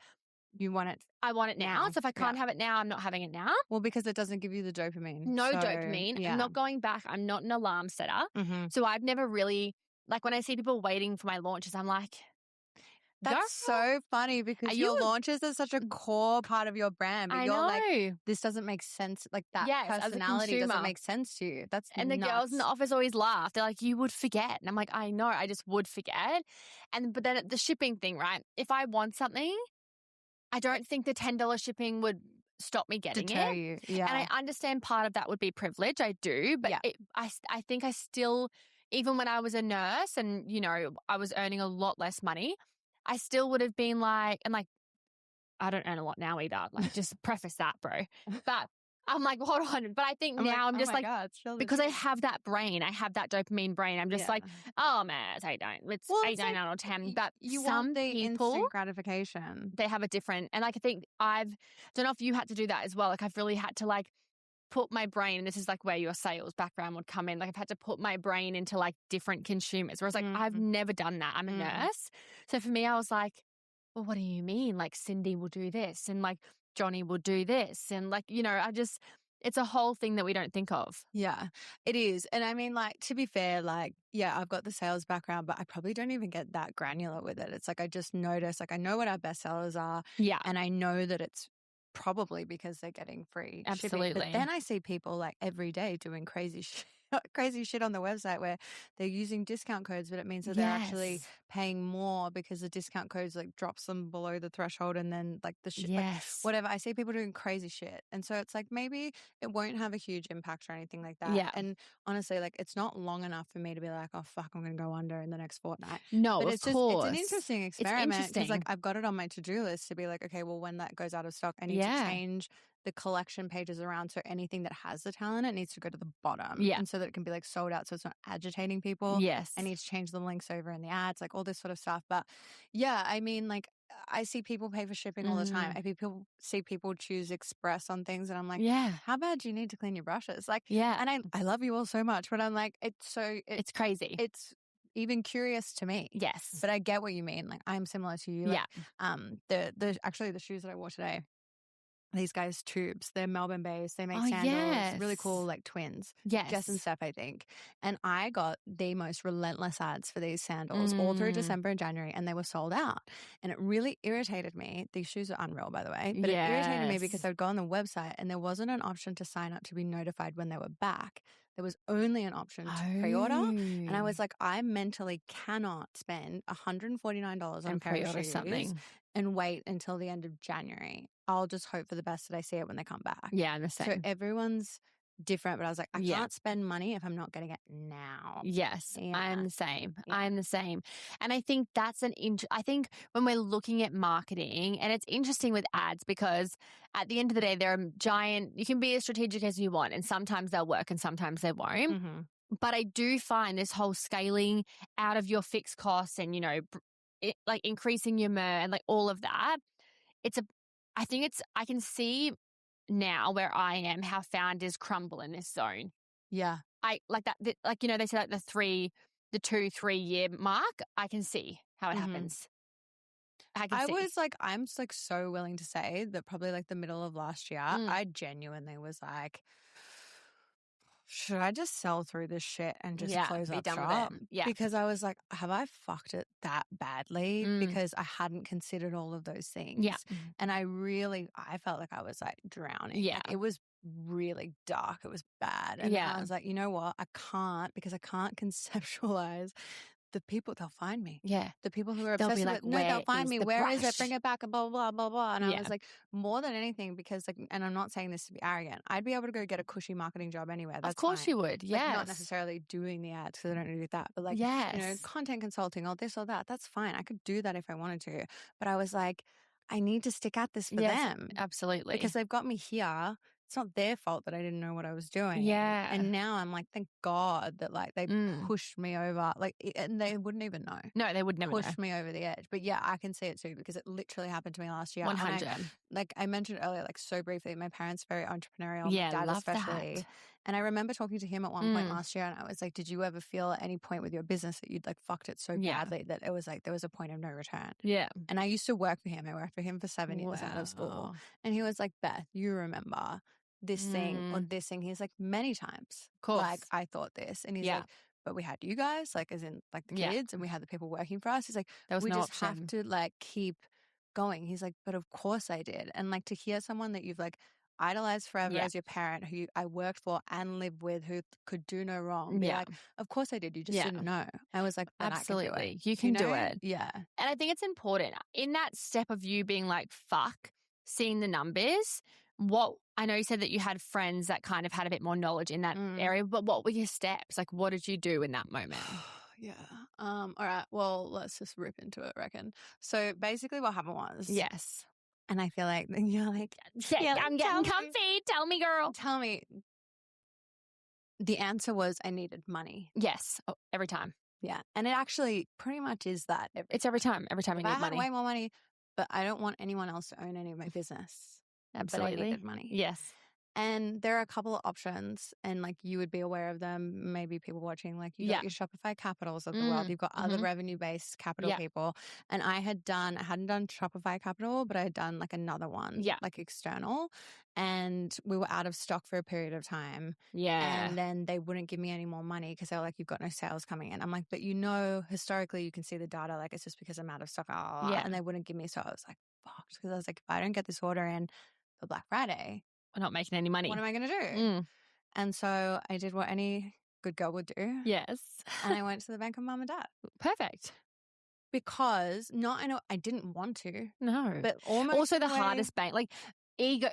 you want it. I want it now. So if I can't have it now, I'm not having it now. Well, because it doesn't give you the dopamine. No dopamine. I'm not going back. I'm not an alarm setter. So I've never really, like, when I see people waiting for my launches, I'm like, that's so funny, because your launches are such a core part of your brand. But you're like, this doesn't make sense. Like, that personality doesn't make sense to you. That's and nuts. The girls in the office always laugh. They're like, you would forget. And I'm like, I know, I just would forget. But then the shipping thing, right? If I want something, I don't think the $10 shipping would stop me getting Deter you. Yeah. And I understand part of that would be privilege. I do. But I think I still, even when I was a nurse and, you know, I was earning a lot less money, I still would have been like, and like, I don't earn a lot now either. Like, just preface that, bro. But I'm like, hold on. But I think I'm just like, because I have that brain, I have that dopamine brain. I'm just like, oh man, I don't. It's 8, 9 out of 10. But you some want the people, instant gratification. They have a different, and like, I think don't know if you had to do that as well. Like, I've really had to like put my brain, and this is like where your sales background would come in. Like, I've had to put my brain into like different consumers. Whereas like, I've never done that. I'm a nurse. So for me, I was like, well, what do you mean? Like, Cindy will do this, and like Johnny will do this. And like, you know, it's a whole thing that we don't think of. Yeah, it is. And I mean, like, to be fair, like, yeah, I've got the sales background, but I probably don't even get that granular with it. It's like, I just notice, like, I know what our best sellers are. Yeah. And I know that it's probably because they're getting free shipping. But then I see people like every day doing crazy shit on the website where they're using discount codes, but it means that they're actually paying more because the discount codes like drops them below the threshold, and then like the shit, like, whatever. I see people doing crazy shit. And so it's like, maybe it won't have a huge impact or anything like that. Yeah. And honestly, like, it's not long enough for me to be like, oh fuck, I'm going to go under in the next fortnight. No, but of course. It's an interesting experiment, because like, I've got it on my to-do list to be like, okay, well, when that goes out of stock, I need to change the collection pages around, so anything that has the talent, it needs to go to the bottom, and so that it can be like sold out, so it's not agitating people. I need to change the links over in the ads, like all this sort of stuff. But yeah, I mean, like, I see people pay for shipping all the time. I see people choose express on things, and I'm like, how bad do you need to clean your brushes? Like, and I love you all so much, but I'm like, it's crazy. even curious to me. Yes. But I get what you mean. Like, I'm similar to you. Like, actually the shoes that I wore today, these guys Tubes, they're Melbourne based. They make sandals, really cool, like twins. Yes. Jess and Steph, I think. And I got the most relentless ads for these sandals all through December and January, and they were sold out. And it really irritated me. These shoes are unreal, by the way. But it irritated me because I would go on the website and there wasn't an option to sign up to be notified when they were back. There was only an option to pre-order. And I was like, I mentally cannot spend $149 on a pair of shoes something and wait until the end of January. I'll just hope for the best that I see it when they come back. Yeah, I'm the same. So everyone's different, but I was like, I can't spend money if I'm not getting it now. Yes, Yeah. I'm the same. Yeah. I'm the same. And I think that's I think when we're looking at marketing, and it's interesting with ads because at the end of the day, they're a giant, you can be as strategic as you want, and sometimes they'll work and sometimes they won't. Mm-hmm. But I do find this whole scaling out of your fixed costs and, like increasing your MER and like all of that, I can see now where I am how founders crumble in this zone. Yeah. I like that, they say like the 2-3 year mark. I can see how it happens. I'm like so willing to say that probably like the middle of last year, I genuinely was like, should I just sell through this shit and just close up shop? Yeah. Because I was like, have I fucked it that badly? Because I hadn't considered all of those things. Yeah. And I felt like I was like drowning. Yeah. Like, it was really dark. It was bad. And I was like, you know what? I can't conceptualize the people, they'll find me. Yeah. The people who are obsessed with it, they'll find me. Where is it? Bring it back, blah, blah, blah, blah. And I was like, more than anything, because like, and I'm not saying this to be arrogant, I'd be able to go get a cushy marketing job anywhere. That's of course fine. you would. Like, Yes. not necessarily doing the ads because I don't do that, but like, content consulting or this or that, that's fine. I could do that if I wanted to. But I was like, I need to stick at this for them. Absolutely. Because they've got me here. It's not their fault that I didn't know what I was doing. Yeah. And now I'm like, thank God that like they pushed me over. Like, and they wouldn't even know. No, they would never push me over the edge. But yeah, I can see it too because it literally happened to me last year. 100. Like I mentioned earlier, like so briefly, my parents are very entrepreneurial. Yeah, my dad love especially. that. And I remember talking to him at one point last year, and I was like, did you ever feel at any point with your business that you'd like fucked it so badly that it was like there was a point of no return? Yeah. And I used to work for him. I worked for him for 7 years out of school. And he was like, Beth, you remember this thing or this thing. He's like, many times. Of course. Like, I thought this. And he's like, but we had you guys, like, as in like the kids, and we had the people working for us. He's like, we just have to like keep going. He's like, but of course I did. And like to hear someone that you've like idolized forever as your parent, who I worked for and lived with, who could do no wrong, be like, of course I did. You just didn't know. I was like, absolutely, you can do it. Yeah. And I think it's important in that step of you being like, fuck, seeing the numbers. I know you said that you had friends that kind of had a bit more knowledge in that area, but what were your steps? Like, what did you do in that moment? Yeah. All right. Well, let's just rip into it, I reckon. So basically what happened was. Yes. And I feel like you're like, I'm getting comfy. Tell me, girl. Tell me. The answer was I needed money. Yes. Oh, every time. Yeah. And it actually pretty much is that. It's every time. Every time you need money. I had way more money, but I don't want anyone else to own any of my business. Absolutely. But I needed money. Yes. And there are a couple of options, and like you would be aware of them. Maybe people watching, like you got your Shopify Capitals of the world. You've got other revenue-based capital people. And I hadn't done Shopify Capital, but I had done like another one, like external. And we were out of stock for a period of time. Yeah. And then they wouldn't give me any more money because they were like, you've got no sales coming in. I'm like, but historically you can see the data. Like, it's just because I'm out of stock. And they wouldn't give me. So I was like, fucked. Because I was like, if I don't get this order in for Black Friday, we're not making any money. What am I going to do? And so I did what any good girl would do. Yes. And I went to the bank of mum and dad. Perfect. Because I didn't want to. No. But almost also the hardest bank. Like ego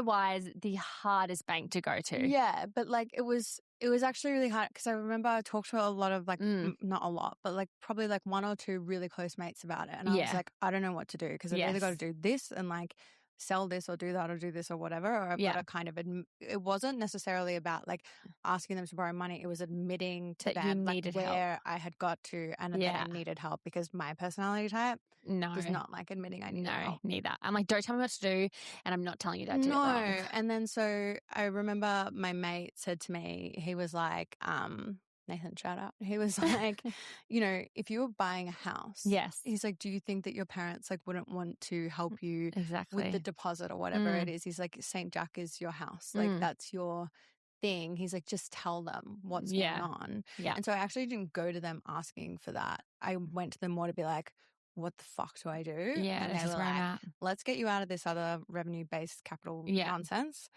wise, the hardest bank to go to. Yeah. But like it was actually really hard because I remember I talked to a lot of like, not a lot, but like probably like one or two really close mates about it. And I was like, I don't know what to do because I've either got to do this and like sell this or do that or do this or whatever, or I've got to kind of it wasn't necessarily about like asking them to borrow money. It was admitting to them like where I had got to and that I needed help because my personality type does not like admitting I need help. Neither. I'm like, don't tell me what to do, and I'm not telling you that to do it wrong. And then so I remember my mate said to me, he was like, Nathan, shout out. He was like, you know, if you were buying a house, yes, he's like, do you think that your parents like wouldn't want to help you exactly with the deposit or whatever it is? He's like, St. Jack is your house. Like that's your thing. He's like, just tell them what's going on. Yeah. And so I actually didn't go to them asking for that. I went to them more to be like, what the fuck do I do? Yeah, and they were like, let's get you out of this other revenue-based capital nonsense.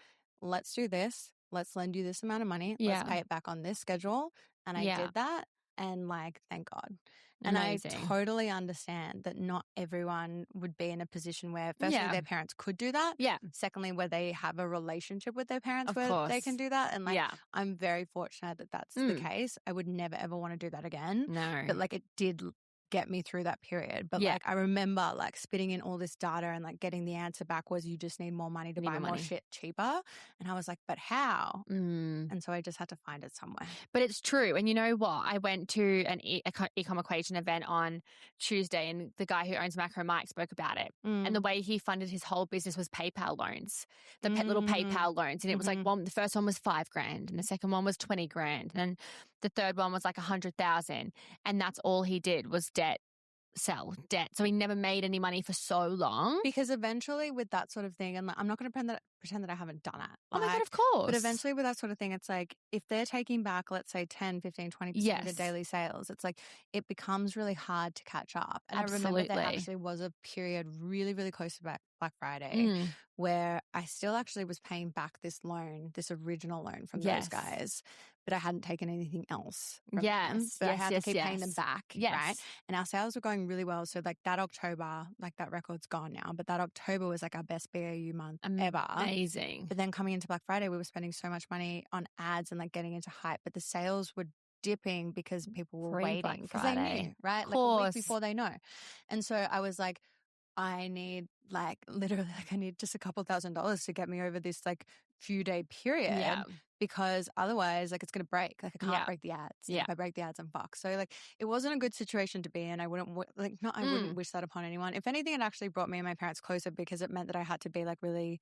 Let's do this. Let's lend you this amount of money. Let's pay it back on this schedule. And I did that. And like, thank God. And amazing. I totally understand that not everyone would be in a position where, firstly, their parents could do that. Yeah. Secondly, where they have a relationship with their parents Of where course. they can do that. And like, I'm very fortunate that that's the case. I would never, ever want to do that again. No. But like, it did get me through that period. But like, I remember like spitting in all this data and like getting the answer back was you just need more money to buy more shit cheaper. And I was like, but how? And so I just had to find it somewhere. But it's true. And you know what? I went to an Ecom Equation event on Tuesday, and the guy who owns Macro Mike spoke about it. And the way he funded his whole business was PayPal loans, the little PayPal loans. And it was like the first one was $5,000 and the second one was $20,000. And the third one was like $100,000. And that's all he did was sell debt. So he never made any money for so long. Because eventually with that sort of thing, and I'm not going to pretend that I haven't done it. Oh my God, of course. But eventually with that sort of thing, it's like if they're taking back, let's say 10, 15, 20% of the daily sales, it's like it becomes really hard to catch up. And Absolutely. I remember there actually was a period really, really close to Black Friday where I still actually was paying back this original loan from those guys, but I hadn't taken anything else from them. But I had to keep paying them back, right? And our sales were going really well. So like that October, like that record's gone now, but that October was like our best BAU month ever. Amazing. But then coming into Black Friday, we were spending so much money on ads and like getting into hype, but the sales were dipping because people were waiting because they knew, right? Like a week before they know. And so I was like, I need like literally like I need just a couple $1,000s to get me over this like few day period because otherwise like it's going to break. Like I can't break the ads. If I break the ads, I'm fucked. So like it wasn't a good situation to be in. I wouldn't I wouldn't wish that upon anyone. If anything, it actually brought me and my parents closer because it meant that I had to be like really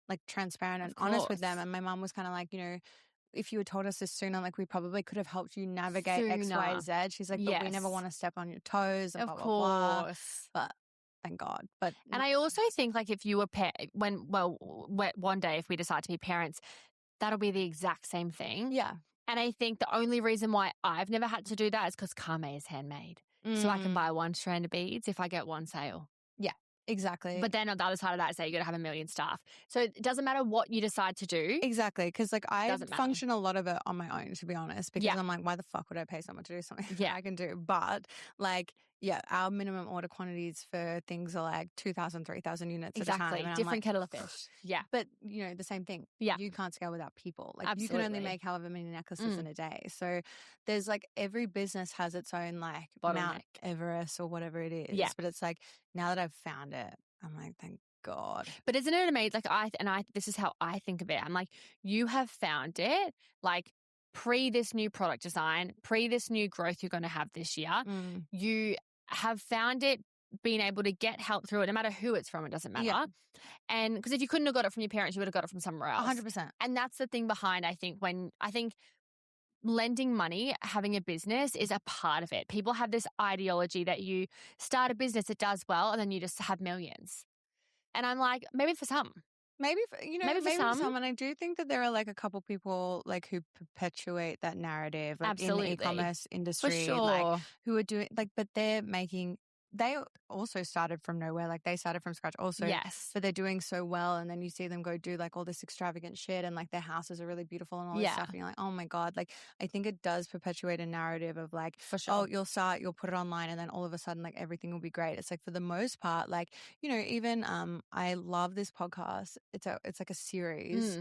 like transparent and honest with them. And my mom was kind of like, you know, if you had told us this sooner, like we probably could have helped you navigate X, Y, Z. She's like, but we never want to step on your toes and blah, blah, blah. But thank God. And I also think like if you were one day if we decide to be parents, that'll be the exact same thing. Yeah. And I think the only reason why I've never had to do that is because Kaarme is handmade. So I can buy one strand of beads if I get one sale. Yeah, exactly. But then on the other side of that, say you're going to have 1 million staff. So it doesn't matter what you decide to do. Exactly. Because like I function a lot of it on my own, to be honest, because I'm like, why the fuck would I pay someone to do something that I can do? But like, our minimum order quantities for things are like 2,000, 3,000 units at a time. And different kettle of fish. Yeah. But, you know, the same thing. Yeah. You can't scale without people. Like Absolutely. you can only make however many necklaces in a day. So there's like every business has its own like Mount Everest or whatever it is. Yeah. But it's like now that I've found it, I'm like, thank God. But isn't it amazing? Like this is how I think of it. I'm like, you have found it like pre this new product design, pre this new growth you're going to have this year. You have found it, being able to get help through it, no matter who it's from, it doesn't matter. Yeah. And because if you couldn't have got it from your parents, you would have got it from somewhere else. 100%. And that's the thing behind, I think lending money, having a business is a part of it. People have this ideology that you start a business, it does well, and then you just have millions. And I'm like, maybe for some. Maybe for some. And I do think that there are like a couple people like who perpetuate that narrative like in the e-commerce industry. For sure. Like who are doing like, but they also started from nowhere. Like they started from scratch also. Yes. But they're doing so well. And then you see them go do like all this extravagant shit and like their houses are really beautiful and all this stuff. And you're like, oh my God. Like I think it does perpetuate a narrative of like, for sure. Oh, you'll put it online and then all of a sudden like everything will be great. It's like for the most part, like, you know, even I love this podcast. It's like a series.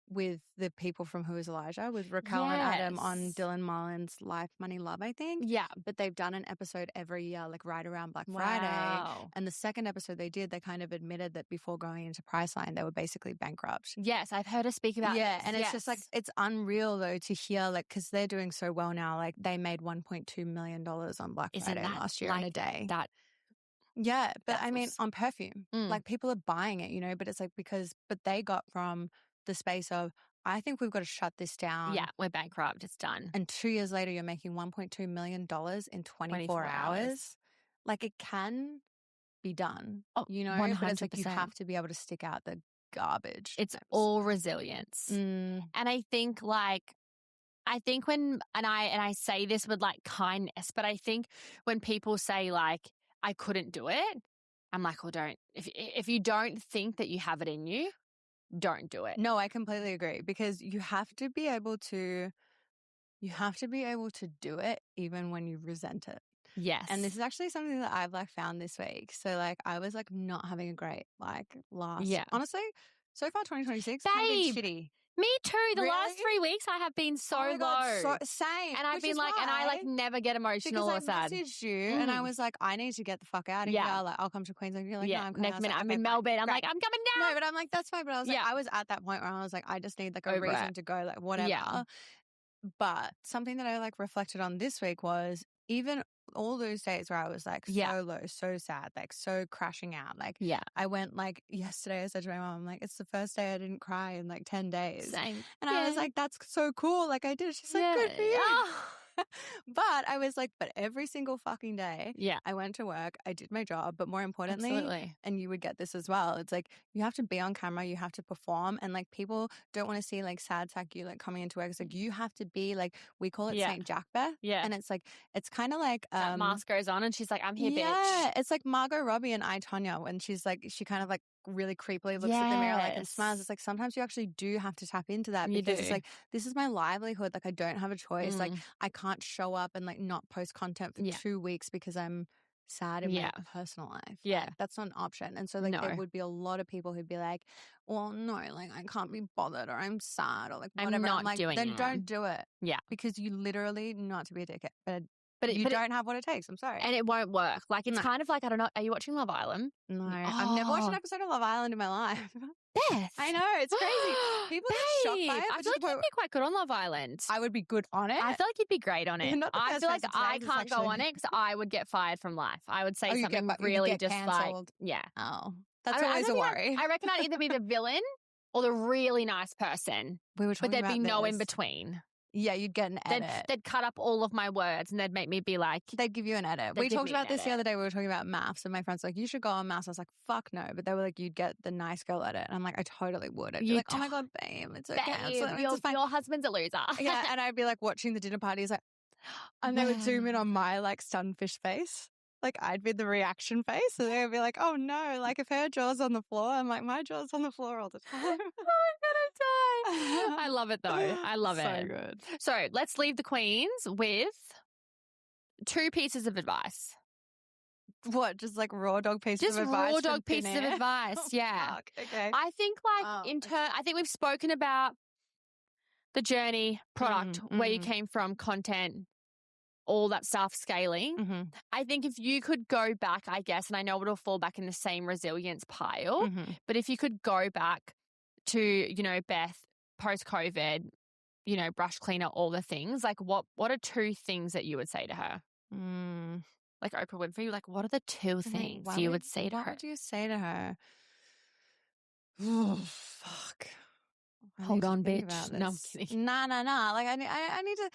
With the people from Who is Elijah, with Raquel and Adam on Dylan Marlin's Life, Money, Love, I think. Yeah. But they've done an episode every year, like right around Black Friday. And the second episode they did, they kind of admitted that before going into Priceline, they were basically bankrupt. Yes, I've heard her speak about this. And it's just like, it's unreal though to hear, like, because they're doing so well now. Like they made $1.2 million on Black Friday last year in a day. Yeah, but I mean, on perfume, like people are buying it, you know, but it's like but they got from the space of, I think we've got to shut this down. Yeah, we're bankrupt. It's done. And 2 years later, you're making $1.2 million in 24 hours. Like, it can be done, oh, you know, 100%. but it's like you have to be able to stick out the garbage. It's all resilience. And I think when, and I say this with like kindness, but I think when people say like, I couldn't do it, I'm like, well, don't, if you don't think that you have it in you, don't do it. No, I completely agree, because you have to be able to do it even when you resent it. Yes. And this is actually something that I've like found this week. So like I was like not having a great like honestly, so far 2026 kind of been shitty. Me too. The last 3 weeks I have been so low. God, same. And I've been like, and I like never get emotional or sad. Because I messaged you and I was like, I need to get the fuck out of here. Like, I'll come to Queensland. You're like, no, I'm coming. Next minute I'm in Melbourne. I'm like, I'm coming down. No, but I'm like, that's fine. But I was like, I was at that point where I was like, I just need like a reason to go, like whatever. Yeah. But something that I like reflected on this week was even all those days where I was like so low, so sad, like so crashing out. Like I went like yesterday, I said to my mom, I'm like, it's the first day I didn't cry in like 10 days. Same. And I was like, that's so cool. Like I did. She's like, good for you. Oh. But I was like, but every single fucking day, I went to work, I did my job, but more importantly, and you would get this as well, it's like you have to be on camera, you have to perform, and like people don't want to see like sad sack you like coming into work. It's like you have to be like, we call it Saint Jack Beth. And it's like, it's kind of like that mask goes on and she's like, I'm here, bitch. Yeah, it's like Margot Robbie and I, Tonya, when she's like, she kind of like really creepily looks at the mirror like and smiles. It's like sometimes you actually do have to tap into that because it's like, this is my livelihood. Like I don't have a choice. Like I can't show up and like not post content for 2 weeks because I'm sad in my personal life. Like, that's not an option. And so like there would be a lot of people who'd be like, well, no, like I can't be bothered, or I'm sad, or like whatever. I'm like, then don't do it. Yeah. Because you literally, not to be a dickhead, but you don't have what it takes. I'm sorry. And it won't work. Like, it's kind of like, I don't know. Are you watching Love Island? No. I've never watched an episode of Love Island in my life. Beth. I know. It's crazy. People get shocked by it. I feel like you'd be quite good on Love Island. I would be good on it. I feel like you'd be great on it. I feel like I can't go on it because I would get fired from life. I would say something really just cancelled. like, Oh, that's always a worry. I reckon I'd either be the villain or the really nice person. But there'd be no in between. Yeah, you'd get an edit. They'd cut up all of my words and they'd make me be like... They'd give you an edit. We talked about this the other day. We were talking about maths and my friends were like, you should go on maths. I was like, fuck no. But they were like, you'd get the nice girl edit. And I'm like, I totally would. I'd be like, oh my God, babe, it's okay. Your husband's a loser. Yeah, and I'd be like watching the dinner parties like, and they would zoom in on my like stunned fish face. Like I'd be the reaction face, and they would be like, "Oh no!" Like if her jaw's on the floor, I'm like, my jaw's on the floor all the time. Oh, I'm gonna die! I love it though. I love it. So good. So let's leave the queens with 2 pieces of advice. What? Just like raw dog pieces of advice? Just raw dog pieces of advice. Yeah. Fuck. Okay. I think like I think we've spoken about the journey, product, where you came from, content, all that stuff, scaling. I think if you could go back, I guess, and I know it'll fall back in the same resilience pile, but if you could go back to, you know, Beth, post-COVID, you know, brush cleaner, all the things, like what are 2 things that you would say to her? Like Oprah Winfrey, like what are the 2 things you would say to her? What would you say to her? Oh, fuck. Hold on, bitch. No, I'm kidding. Nah. Like I need to...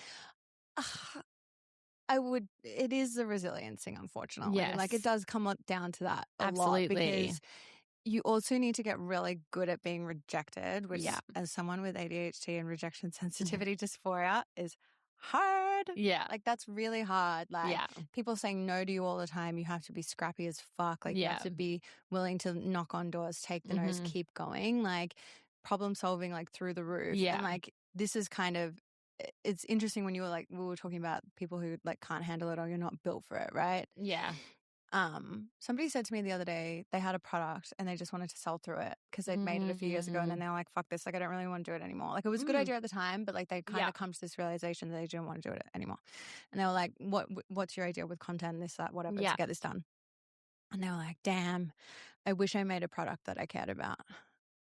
it is the resilience thing, unfortunately. Yes. Like it does come down to that a Absolutely. lot, because you also need to get really good at being rejected, which as someone with ADHD and rejection sensitivity dysphoria is hard. Yeah. Like that's really hard. Like people saying no to you all the time. You have to be scrappy as fuck. Like you have to be willing to knock on doors, take the no's, keep going. Like problem solving like through the roof. Yeah. And like this is kind of, it's interesting when we were talking about people who like can't handle it or you're not built for it, right? Yeah. Somebody said to me the other day they had a product and they just wanted to sell through it because they'd made it a few years ago, and then they were like, fuck this, like I don't really want to do it anymore. Like it was a good idea at the time, but like they kind of come to this realization that they didn't want to do it anymore. And they were like, what's your idea with content, this, that, whatever, to get this done? And they were like, damn, I wish I made a product that I cared about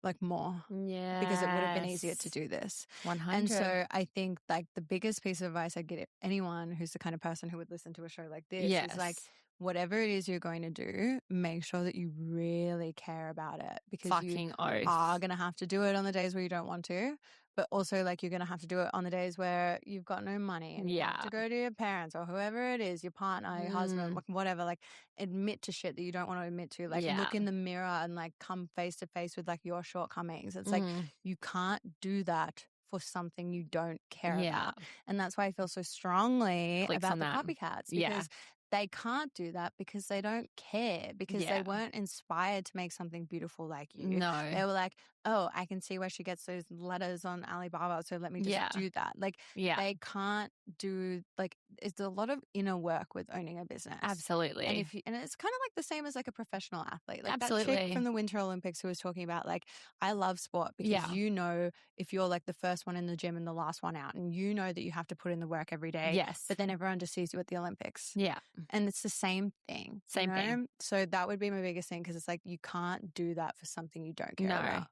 like more. Yeah. Because it would have been easier to do this. 100. And so I think like the biggest piece of advice I get anyone who's the kind of person who would listen to a show like this is like, whatever it is you're going to do, make sure that you really care about it, because you are going to have to do it on the days where you don't want to, but also like you're going to have to do it on the days where you've got no money and you have to go to your parents or whoever it is, your partner, your husband, whatever, like admit to shit that you don't want to admit to, like look in the mirror and like come face to face with like your shortcomings. It's like you can't do that for something you don't care about. And that's why I feel so strongly about the copycats, because they can't do that because they don't care, because they weren't inspired to make something beautiful like you. No. They were like, oh, I can see where she gets those letters on Alibaba, so let me just do that. Like they can't do, like, it's a lot of inner work with owning a business. Absolutely. And it's kind of like the same as like a professional athlete. Like that chick from the Winter Olympics who was talking about, like, I love sport because you know if you're like the first one in the gym and the last one out, and you know that you have to put in the work every day. Yes. But then everyone just sees you at the Olympics. Yeah. And it's the same thing. Same thing. So that would be my biggest thing, because it's like you can't do that for something you don't care about.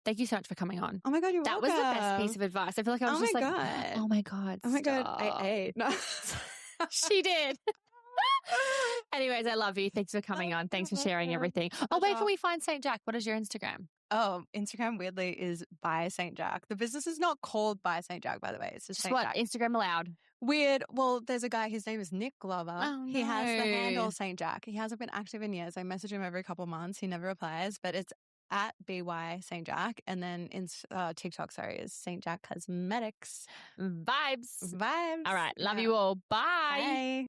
Thank you so much for coming on. Oh my God, you're welcome. That was the best piece of advice. I feel like I was just like, oh my God. Oh my God, I ate. No. She did. Anyways, I love you. Thanks for coming on. Thanks for sharing everything. Oh, where can we find St. Jack? What is your Instagram? Oh, Instagram weirdly is by St. Jack. The business is not called by St. Jack, by the way. It's just St. Jack. Instagram allowed? Weird. Well, there's a guy, his name is Nick Glover. Oh, He has the handle St. Jack. He hasn't been active in years. I message him every couple months. He never replies, but it's at BY St. Jack. And then in TikTok, is St. Jack Cosmetics. Vibes. All right. Love you all. Bye. Bye.